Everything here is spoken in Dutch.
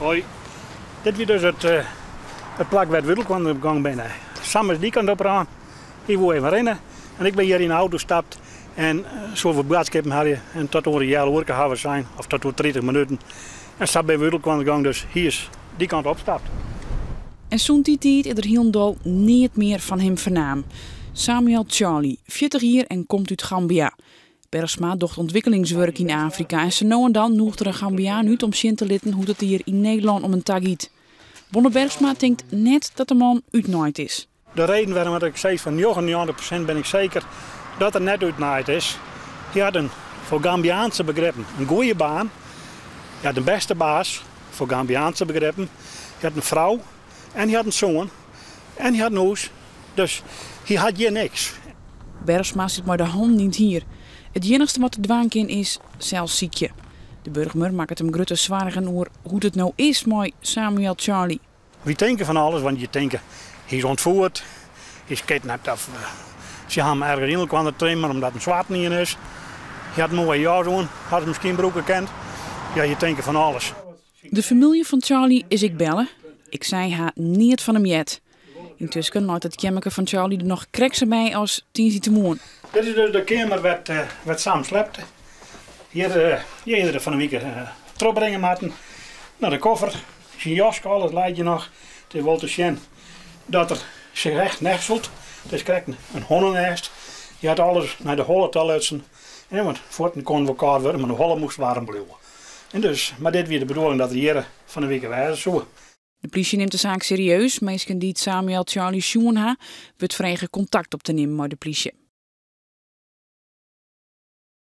Hoi. Dit is dus het plak waar het Wittelkwam op gang ben. Sam is die kant op aan. Die wil even rennen. En ik ben hier in de auto gestapt. En zoveel boodschappen had je. En tot over een jaar werken gaan we zijn. Of tot over 30 minuten. En stap bij Wittelkwam op gang. Dus hier is die kant opstapt. En zo'n die tijd is er helemaal niet meer van hem vernaam. Samuel Charlie, 40 jaar en komt uit Gambia. Bergsma docht ontwikkelingswerk in Afrika en ze nou en dan noegt er een Gambiaan uit om zien te litten hoe het hier in Nederland om een tag gaat. Bonne Bergsma denkt net dat de man uitnaaid is. De reden waarom ik zei van 99% ben ik zeker dat er net uitnaaid is. Hij had een voor Gambiaanse begrippen een goede baan. Hij had de beste baas voor Gambiaanse begrippen. Hij had een vrouw en hij had een zoon en hij had een huis. Dus hij had hier niks. Bergsma zit maar de hand niet hier. Het enigste wat te dwaan kan is zelfs ziekje. De burgemeester maakt het hem grutte zwaar over hoe het nou is met Samuel Charlie. We denken van alles, want je denkt, hij is ontvoerd, hij is kidnapt of ze hebben hem ergens in kwam trainen omdat hij zwart niet in is. Hij had een mooie jaar aan, had hem misschien broek gekend. Ja, je denkt van alles. De familie van Charlie is ik bellen. Ik zei haar niet van hem jet. Intussen laat het jemmeke van Charlie er nog kreksen bij als 10 te moon. Dit is dus de kamer wat Sam slept. Hier iedere van een week terugbrengen moeten naar de koffer. Zijn jas, alles leidt je nog. Het is wel te zien dat er zich echt nestelt. Het is krijgt een honnennest. Je had alles naar de holle te luisteren. En want voortaan kon we elkaar worden, maar de holle moest warm blijven. En dus, maar dit weer de bedoeling dat er hier van een week wijzen zo. De politie neemt de zaak serieus. Meestal die Samuel Charlie Sjoenha wordt vregen contact op te nemen met de politie.